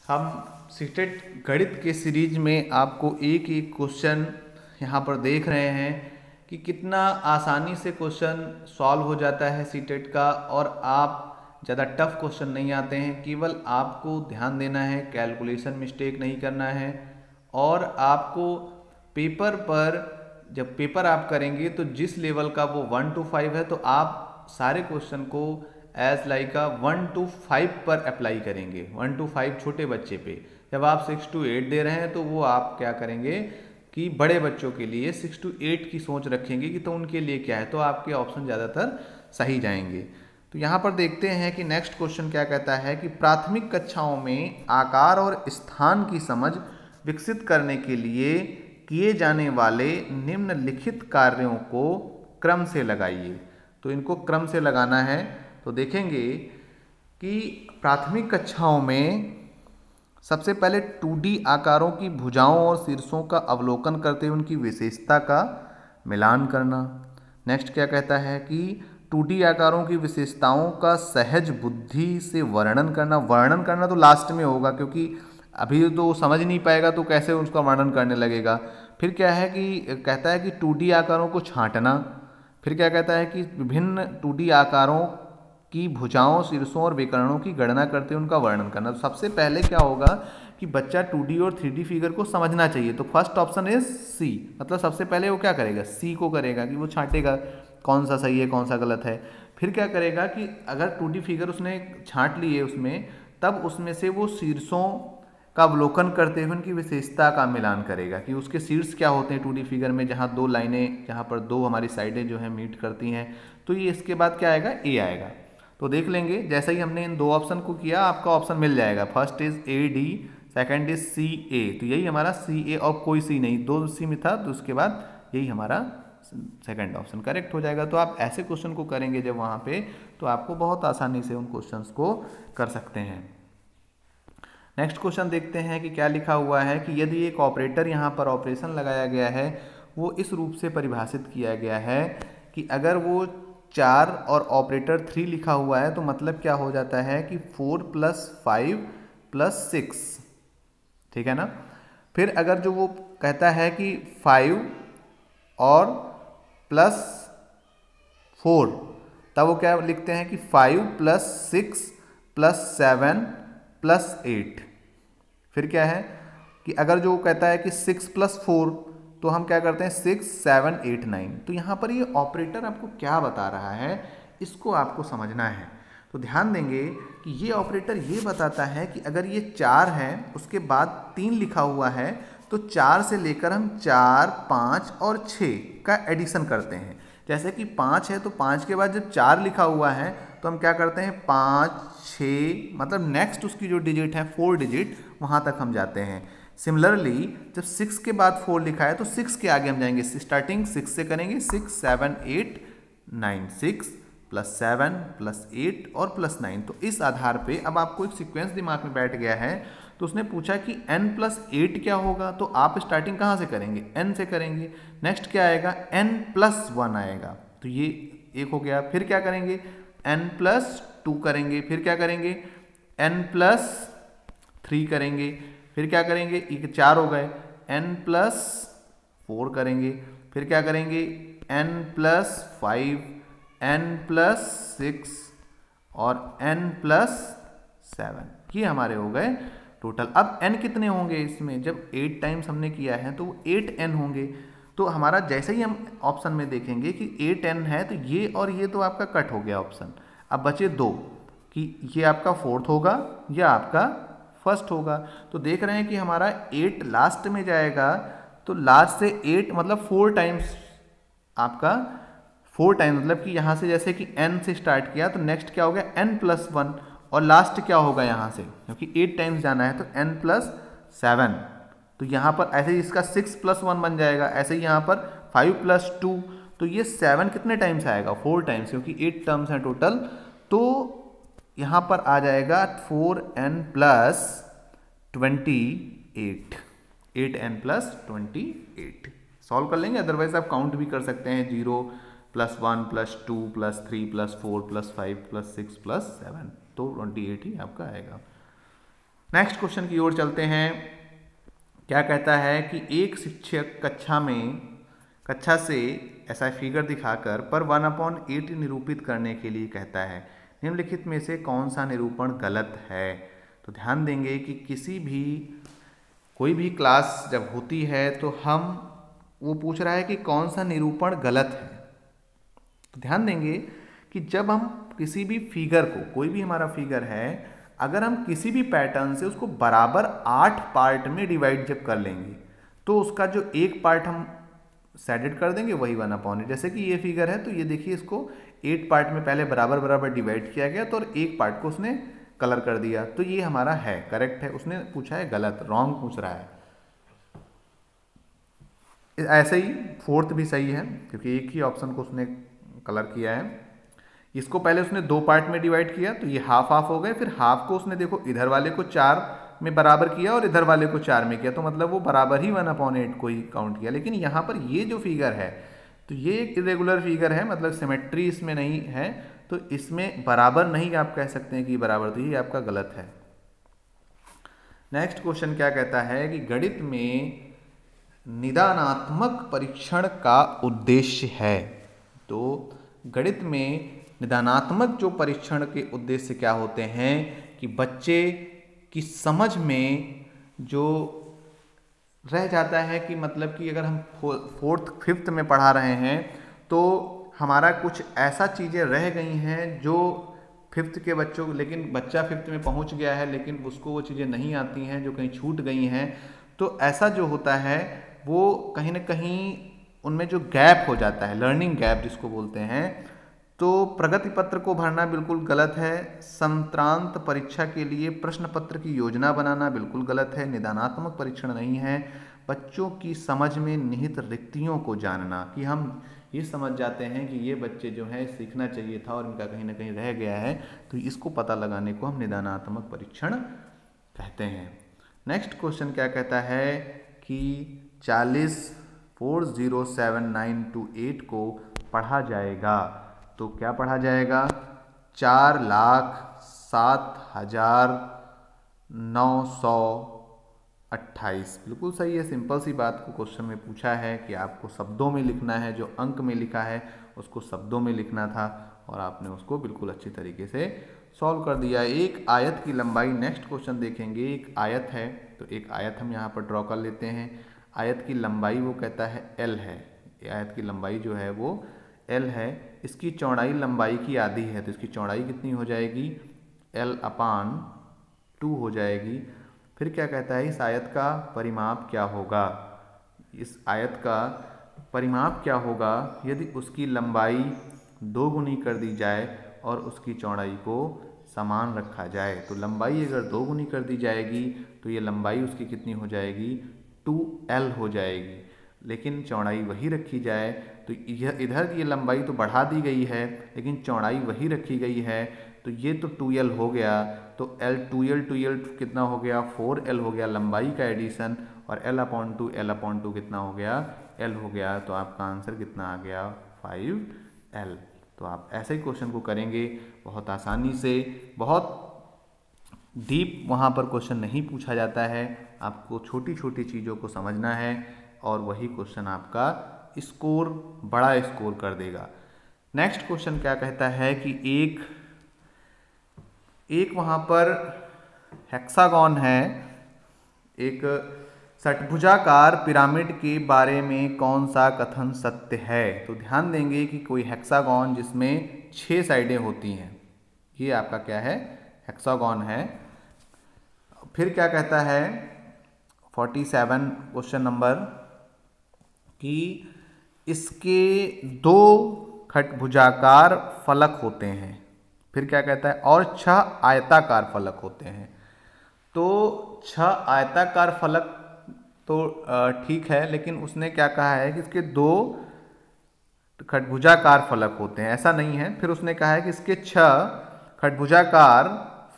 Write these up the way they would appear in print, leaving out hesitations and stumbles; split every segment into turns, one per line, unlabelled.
हम सीटेट गणित के सीरीज में आपको एक एक क्वेश्चन यहाँ पर देख रहे हैं कि कितना आसानी से क्वेश्चन सॉल्व हो जाता है सीटेट का, और आप ज़्यादा टफ क्वेश्चन नहीं आते हैं। केवल आपको ध्यान देना है, कैलकुलेशन मिस्टेक नहीं करना है, और आपको पेपर पर जब पेपर आप करेंगे तो जिस लेवल का वो 1 to 5 है, तो आप सारे क्वेश्चन को एज लाइक 1 to 5 पर अप्लाई करेंगे। 1 to 5 छोटे बच्चे पे। जब आप 6 to 8 दे रहे हैं तो वो आप क्या करेंगे कि बड़े बच्चों के लिए 6 to 8 की सोच रखेंगे कि तो उनके लिए क्या है, तो आपके ऑप्शन ज़्यादातर सही जाएंगे। तो यहाँ पर देखते हैं कि नेक्स्ट क्वेश्चन क्या कहता है कि प्राथमिक कक्षाओं में आकार और स्थान की समझ विकसित करने के लिए किए जाने वाले निम्नलिखित कार्यों को क्रम से लगाइए। तो इनको क्रम से लगाना है। तो देखेंगे कि प्राथमिक कक्षाओं में सबसे पहले 2D आकारों की भुजाओं और शीर्षों का अवलोकन करते हुए उनकी विशेषता का मिलान करना। नेक्स्ट क्या कहता है कि 2D आकारों की विशेषताओं का सहज बुद्धि से वर्णन करना। वर्णन करना तो लास्ट में होगा, क्योंकि अभी तो समझ नहीं पाएगा तो कैसे उसका वर्णन करने लगेगा। फिर क्या है कि कहता है कि 2D आकारों को छांटना। फिर क्या कहता है कि विभिन्न 2D आकारों की भुजाओं, शीर्षों और विकर्णों की गणना करते हुए उनका वर्णन करना। तो सबसे पहले क्या होगा कि बच्चा 2D और 3D फिगर को समझना चाहिए। तो फर्स्ट ऑप्शन इज सी, मतलब सबसे पहले वो क्या करेगा, सी को करेगा कि वो छांटेगा कौन सा सही है कौन सा गलत है। फिर क्या करेगा कि अगर 2D फिगर उसने छांट ली है उसमें, तब उसमें से वो शीर्षों का अवलोकन करते हुए उनकी विशेषता का मिलान करेगा कि उसके शीर्ष क्या होते हैं 2D फिगर में, जहाँ दो लाइनें, जहाँ पर दो हमारी साइडें जो है मीट करती हैं। तो ये इसके बाद क्या आएगा, ए आएगा। तो देख लेंगे, जैसे ही हमने इन दो ऑप्शन को किया आपका ऑप्शन मिल जाएगा। First is A D, second is C A. तो यही हमारा सी ए, और कोई सी नहीं, दो सी में था, तो उसके बाद यही हमारा सेकंड ऑप्शन करेक्ट हो जाएगा। तो आप ऐसे क्वेश्चन को करेंगे जब वहाँ पे, तो आपको बहुत आसानी से उन क्वेश्चंस को कर सकते हैं। नेक्स्ट क्वेश्चन देखते हैं कि क्या लिखा हुआ है कि यदि एक ऑपरेटर यहाँ पर ऑपरेशन लगाया गया है, वो इस रूप से परिभाषित किया गया है कि अगर वो 4 और ऑपरेटर 3 लिखा हुआ है, तो मतलब क्या हो जाता है कि 4 + 5 + 6, ठीक है ना। फिर अगर जो वो कहता है कि 5 और +4, तब वो क्या लिखते हैं कि 5 + 6 + 7 + 8। फिर क्या है कि अगर जो कहता है कि 6 + 4, तो हम क्या करते हैं 6 7 8 9। तो यहाँ पर ये ऑपरेटर आपको क्या बता रहा है, इसको आपको समझना है। तो ध्यान देंगे कि ये ऑपरेटर ये बताता है कि अगर ये 4 है, उसके बाद 3 लिखा हुआ है, तो 4 से लेकर हम 4, 5 और 6 का एडिशन करते हैं। जैसे कि 5 है, तो 5 के बाद जब 4 लिखा हुआ है, तो हम क्या करते हैं 5, 6, मतलब नेक्स्ट उसकी जो डिजिट है 4 डिजिट, वहाँ तक हम जाते हैं। सिमिलरली जब 6 के बाद 4 लिखा है, तो 6 के आगे हम जाएंगे, स्टार्टिंग 6 से करेंगे, 6 7 8 9, 6 + 7 + 8 और +9। तो इस आधार पे अब आपको एक सीक्वेंस दिमाग में बैठ गया है। तो उसने पूछा कि n + 8 क्या होगा, तो आप स्टार्टिंग कहाँ से करेंगे, n से करेंगे। नेक्स्ट क्या आएगा, n + 1 आएगा, तो ये एक हो गया। फिर क्या करेंगे, n + 2 करेंगे। फिर क्या करेंगे, n + 3 करेंगे। फिर क्या करेंगे, ये 4 हो गए, n + 4 करेंगे। फिर क्या करेंगे, n + 5, n + 6 और n + 7। ये हमारे हो गए टोटल। अब n कितने होंगे इसमें, जब 8 टाइम्स हमने किया है तो 8n होंगे। तो हमारा जैसे ही हम ऑप्शन में देखेंगे कि 8n है, तो ये और ये तो आपका कट हो गया ऑप्शन। अब बचे 2 कि ये आपका 4th होगा या आपका 1st होगा। तो देख रहे हैं कि हमारा 8 लास्ट में जाएगा, तो लास्ट से 8 मतलब 4 टाइम्स, आपका 4 टाइम्स, मतलब कि यहाँ से जैसे कि n से स्टार्ट किया, तो नेक्स्ट क्या हो गया n + 1, और लास्ट क्या होगा यहाँ से, क्योंकि 8 टाइम्स जाना है, तो n + 7। तो यहाँ पर ऐसे ही इसका 6 + 1 बन जाएगा। ऐसे ही यहाँ पर 5 + 2, तो ये 7 कितने टाइम्स आएगा, 4 टाइम्स, क्योंकि 8 टर्म्स हैं टोटल। तो यहाँ पर आ जाएगा 4n + 28, 8n + 28। सॉल्व कर लेंगे, अदरवाइज आप काउंट भी कर सकते हैं, 0 + 1 + 2 + 3 + 4 + 5 + 6 + 7, तो 28 ही आपका आएगा। नेक्स्ट क्वेश्चन की ओर चलते हैं। क्या कहता है कि एक शिक्षक कक्षा से ऐसा फिगर दिखाकर पर 1/8 निरूपित करने के लिए कहता है, निम्नलिखित में से कौन सा निरूपण गलत है। तो ध्यान देंगे कि कोई भी क्लास जब होती है तो वो पूछ रहा है कि कौन सा निरूपण गलत है। तो ध्यान देंगे कि जब हम किसी भी फिगर को, कोई भी हमारा फिगर है, अगर हम किसी भी पैटर्न से उसको बराबर 8 पार्ट में डिवाइड जब कर लेंगे तो उसका जो एक पार्ट हम सेडेड कर देंगे वही 1/8। जैसे कि ये फिगर है तो ये देखिए, इसको 8 पार्ट में पहले बराबर बराबर डिवाइड किया गया तो और एक पार्ट को उसने कलर कर दिया, तो ये हमारा है करेक्ट है। उसने पूछा है गलत, रॉन्ग पूछ रहा है। ऐसे ही फोर्थ भी सही है क्योंकि एक ही ऑप्शन को उसने कलर किया है। इसको पहले उसने 2 पार्ट में डिवाइड किया तो ये हाफ हाफ हो गए, फिर हाफ को उसने देखो इधर वाले को 4 में बराबर किया और इधर वाले को 4 में किया, तो मतलब वो बराबर ही 1/8 को ही काउंट किया। लेकिन यहाँ पर ये जो फिगर है तो ये एक इरेगुलर फिगर है, मतलब सिमेट्री इसमें नहीं है, तो इसमें बराबर नहीं आप कह सकते हैं कि बराबर, तो ये आपका गलत है। नेक्स्ट क्वेश्चन क्या कहता है कि गणित में निदानात्मक परीक्षण का उद्देश्य है। तो गणित में निदानात्मक जो परीक्षण के उद्देश्य क्या होते हैं कि बच्चे की समझ में जो रह जाता है कि मतलब कि अगर हम 4th 5th में पढ़ा रहे हैं तो हमारा कुछ ऐसा चीज़ें रह गई हैं जो 5th के बच्चों, लेकिन बच्चा 5th में पहुंच गया है लेकिन उसको वो चीज़ें नहीं आती हैं जो कहीं छूट गई हैं, तो ऐसा जो होता है वो कहीं ना कहीं उनमें जो गैप हो जाता है, लर्निंग गैप जिसको बोलते हैं, तो प्रगति पत्र को भरना बिल्कुल गलत है। संक्रांत परीक्षा के लिए प्रश्न पत्र की योजना बनाना बिल्कुल गलत है, निदानात्मक परीक्षण नहीं है। बच्चों की समझ में निहित रिक्तियों को जानना, कि हम ये समझ जाते हैं कि ये बच्चे जो है सीखना चाहिए था और इनका कहीं ना कहीं रह गया है, तो इसको पता लगाने को हम निदानात्मक परीक्षण कहते हैं। नेक्स्ट क्वेश्चन क्या कहता है कि 40,40,7,928 को पढ़ा जाएगा। तो क्या पढ़ा जाएगा? 4,07,928। बिल्कुल सही है, सिंपल सी बात को क्वेश्चन में पूछा है कि आपको शब्दों में लिखना है, जो अंक में लिखा है उसको शब्दों में लिखना था और आपने उसको बिल्कुल अच्छी तरीके से सॉल्व कर दिया। एक आयत की लंबाई, नेक्स्ट क्वेश्चन देखेंगे। एक आयत है तो एक आयत हम यहाँ पर ड्रॉ कर लेते हैं। आयत की लंबाई वो कहता है L है, आयत की लंबाई जो है वो L है। इसकी चौड़ाई लंबाई की आधी है तो इसकी चौड़ाई कितनी हो जाएगी? L/2 हो जाएगी। फिर क्या कहता है, इस आयत का परिमाप क्या होगा? इस आयत का परिमाप क्या होगा यदि उसकी लंबाई 2 गुनी कर दी जाए और उसकी चौड़ाई को समान रखा जाए। तो लंबाई अगर 2 गुनी कर दी जाएगी तो ये लंबाई उसकी कितनी हो जाएगी? 2L हो जाएगी। लेकिन चौड़ाई वही रखी जाए तो इधर की लंबाई तो बढ़ा दी गई है लेकिन चौड़ाई वही रखी गई है, तो ये तो 2L हो गया। तो L 2L कितना हो गया? 4L हो गया, लंबाई का एडिशन, और L/2 कितना हो गया? L हो गया। तो आपका आंसर कितना आ गया? 5L। तो आप ऐसे ही क्वेश्चन को करेंगे बहुत आसानी से, बहुत डीप वहाँ पर क्वेश्चन नहीं पूछा जाता है, आपको छोटी छोटी चीज़ों को समझना है और वही क्वेश्चन आपका स्कोर, बड़ा स्कोर कर देगा। नेक्स्ट क्वेश्चन क्या कहता है कि एक वहाँ पर हेक्सागन है, एक षटभुजाकार पिरामिड के बारे में कौन सा कथन सत्य है? तो ध्यान देंगे कि कोई हेक्सागन जिसमें 6 साइडें होती हैं, ये आपका क्या है? हेक्सागन है। फिर क्या कहता है 47 क्वेश्चन नंबर कि इसके 2 खटभुजाकार फलक होते हैं। फिर क्या कहता है? और 6 आयताकार फलक होते हैं। तो 6 आयताकार फलक तो ठीक है, लेकिन उसने क्या कहा है कि इसके 2 खटभुजाकार फलक होते हैं, ऐसा नहीं है। फिर उसने कहा है कि इसके 6 खटभुजाकार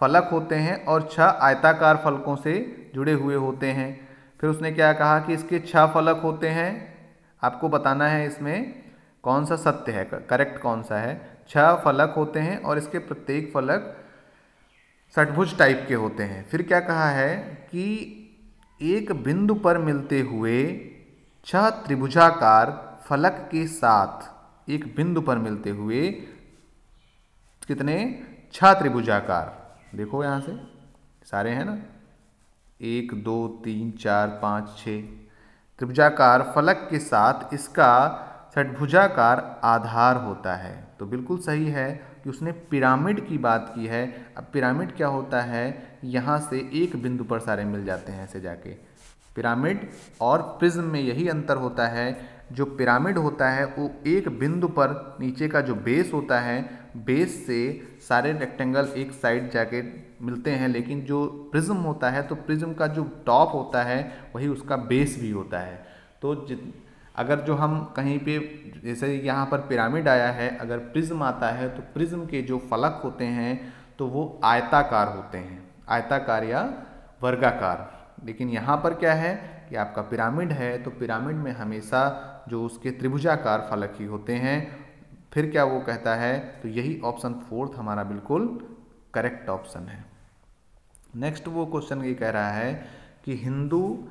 फलक होते हैं और 6 आयताकार फलकों से जुड़े हुए होते हैं। फिर उसने क्या कहा कि इसके 6 फलक होते हैं, आपको बताना है इसमें कौन सा सत्य है, करेक्ट कौन सा है। 6 फलक होते हैं और इसके प्रत्येक फलक षटभुज टाइप के होते हैं। फिर क्या कहा है कि एक बिंदु पर मिलते हुए 6 त्रिभुजाकार फलक के साथ, एक बिंदु पर मिलते हुए कितने, 6 त्रिभुजाकार, देखो यहां से सारे हैं ना, 1 2 3 4 5 6 त्रिभुजाकार फलक के साथ इसका षटभुजाकार आधार होता है। तो बिल्कुल सही है कि उसने पिरामिड की बात की है। अब पिरामिड क्या होता है, यहाँ से एक बिंदु पर सारे मिल जाते हैं ऐसे जाके। पिरामिड और प्रिज्म में यही अंतर होता है, जो पिरामिड होता है वो एक बिंदु पर नीचे का जो बेस होता है, बेस से सारे रेक्टेंगल एक साइड जाके मिलते हैं, लेकिन जो प्रिज्म होता है तो प्रिज्म का जो टॉप होता है वही उसका बेस भी होता है। तो अगर जो हम कहीं पे, जैसे यहाँ पर पिरामिड आया है, अगर प्रिज्म आता है तो प्रिज्म के जो फलक होते हैं तो वो आयताकार होते हैं, आयताकार या वर्गाकार। लेकिन यहाँ पर क्या है कि आपका पिरामिड है तो पिरामिड में हमेशा जो उसके त्रिभुजाकार फलक ही होते हैं। फिर क्या वो कहता है, तो यही ऑप्शन 4 हमारा बिल्कुल करेक्ट ऑप्शन है। नेक्स्ट वो क्वेश्चन ये कह रहा है कि हिंदू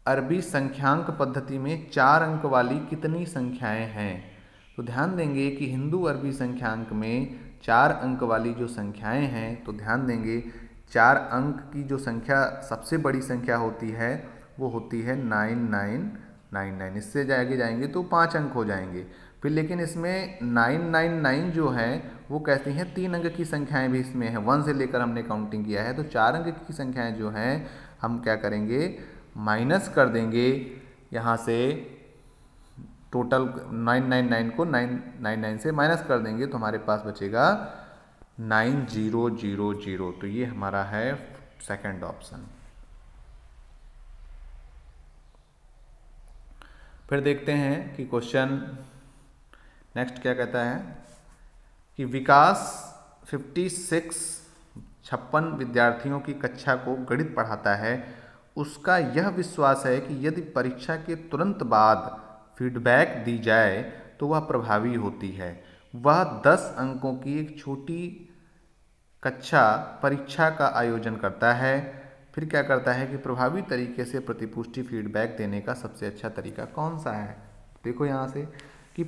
अरबी संख्यांक पद्धति में 4 अंक वाली कितनी संख्याएं हैं। तो ध्यान देंगे कि हिंदू अरबी संख्यांक में 4 अंक वाली जो संख्याएं हैं, तो ध्यान देंगे 4 अंक की जो संख्या सबसे बड़ी संख्या होती है वो होती है 9999। इससे आगे जाएंगे तो 5 अंक हो जाएंगे। फिर लेकिन इसमें 999 जो है वो कहती हैं 3 अंक की संख्याएं भी इसमें हैं, 1 से लेकर हमने काउंटिंग किया है। तो 4 अंक की संख्याएं जो हैं हम क्या करेंगे, माइनस कर देंगे यहाँ से, टोटल 999 को 999 से माइनस कर देंगे तो हमारे पास बचेगा 9000। तो ये हमारा है सेकंड ऑप्शन। फिर देखते हैं कि क्वेश्चन नेक्स्ट क्या कहता है कि विकास 56 विद्यार्थियों की कक्षा को गणित पढ़ाता है। उसका यह विश्वास है कि यदि परीक्षा के तुरंत बाद फीडबैक दी जाए तो वह प्रभावी होती है। वह 10 अंकों की एक छोटी कक्षा परीक्षा का आयोजन करता है। फिर क्या करता है कि प्रभावी तरीके से प्रतिपुष्टि फीडबैक देने का सबसे अच्छा तरीका कौन सा है। देखो यहाँ से कि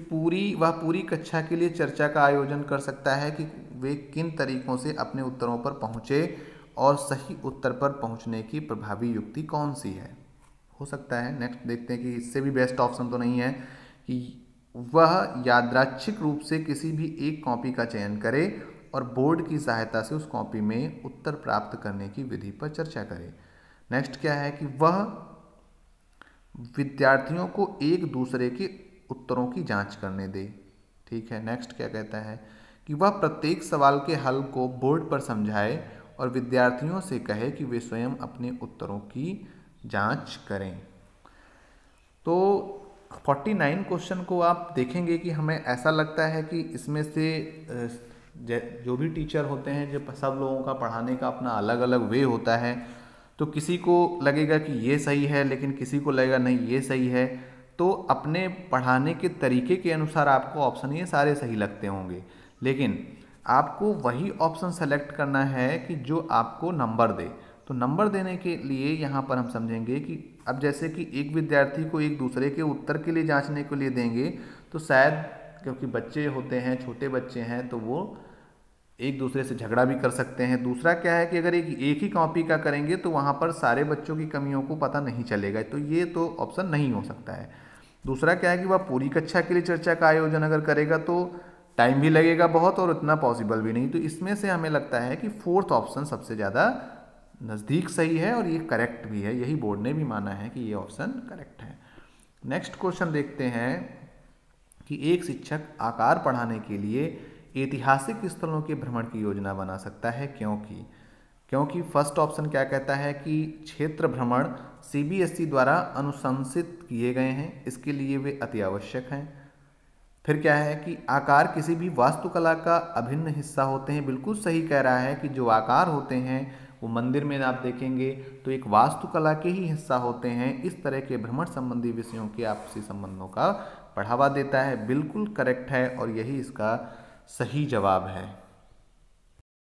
वह पूरी कक्षा के लिए चर्चा का आयोजन कर सकता है कि वे किन तरीकों से अपने उत्तरों पर पहुँचे और सही उत्तर पर पहुँचने की प्रभावी युक्ति कौन सी है, हो सकता है। नेक्स्ट देखते हैं कि इससे भी बेस्ट ऑप्शन तो नहीं है कि वह यादृच्छिक रूप से किसी भी एक कॉपी का चयन करे और बोर्ड की सहायता से उस कॉपी में उत्तर प्राप्त करने की विधि पर चर्चा करे। नेक्स्ट क्या है कि वह विद्यार्थियों को एक दूसरे के उत्तरों की जांच करने दे। ठीक है। नेक्स्ट क्या कहता है कि वह प्रत्येक सवाल के हल को बोर्ड पर समझाए और विद्यार्थियों से कहे कि वे स्वयं अपने उत्तरों की जांच करें। तो 49 क्वेश्चन को आप देखेंगे कि हमें ऐसा लगता है कि इसमें से जो भी टीचर होते हैं, जो सब लोगों का पढ़ाने का अपना अलग अलग वे होता है, तो किसी को लगेगा कि ये सही है, लेकिन किसी को लगेगा नहीं ये सही है। तो अपने पढ़ाने के तरीके के अनुसार आपको ऑप्शन ये सारे सही लगते होंगे, लेकिन आपको वही ऑप्शन सेलेक्ट करना है कि जो आपको नंबर दे। तो नंबर देने के लिए यहाँ पर हम समझेंगे कि अब जैसे कि एक विद्यार्थी को एक दूसरे के उत्तर के लिए जांचने के लिए देंगे तो शायद, क्योंकि बच्चे होते हैं, छोटे बच्चे हैं, तो वो एक दूसरे से झगड़ा भी कर सकते हैं। दूसरा क्या है कि अगर एक ही कॉपी का करेंगे तो वहाँ पर सारे बच्चों की कमियों को पता नहीं चलेगा, तो ये तो ऑप्शन नहीं हो सकता है। दूसरा क्या है कि वह पूरी कक्षा के लिए चर्चा का आयोजन अगर करेगा तो टाइम भी लगेगा बहुत और उतना पॉसिबल भी नहीं। तो इसमें से हमें लगता है कि 4th ऑप्शन सबसे ज़्यादा नज़दीक सही है और ये करेक्ट भी है, यही बोर्ड ने भी माना है कि ये ऑप्शन करेक्ट है। नेक्स्ट क्वेश्चन देखते हैं कि एक शिक्षक आकार पढ़ाने के लिए ऐतिहासिक स्थलों के भ्रमण की योजना बना सकता है, क्योंकि फर्स्ट ऑप्शन क्या कहता है कि क्षेत्र भ्रमण CBSE द्वारा अनुशंसित किए गए हैं, इसके लिए वे अति आवश्यक हैं। फिर क्या है कि आकार किसी भी वास्तुकला का अभिन्न हिस्सा होते हैं। बिल्कुल सही कह रहा है कि जो आकार होते हैं वो मंदिर में आप देखेंगे तो एक वास्तुकला के ही हिस्सा होते हैं। इस तरह के भ्रमण संबंधी विषयों के आपसी संबंधों का बढ़ावा देता है। बिल्कुल करेक्ट है और यही इसका सही जवाब है।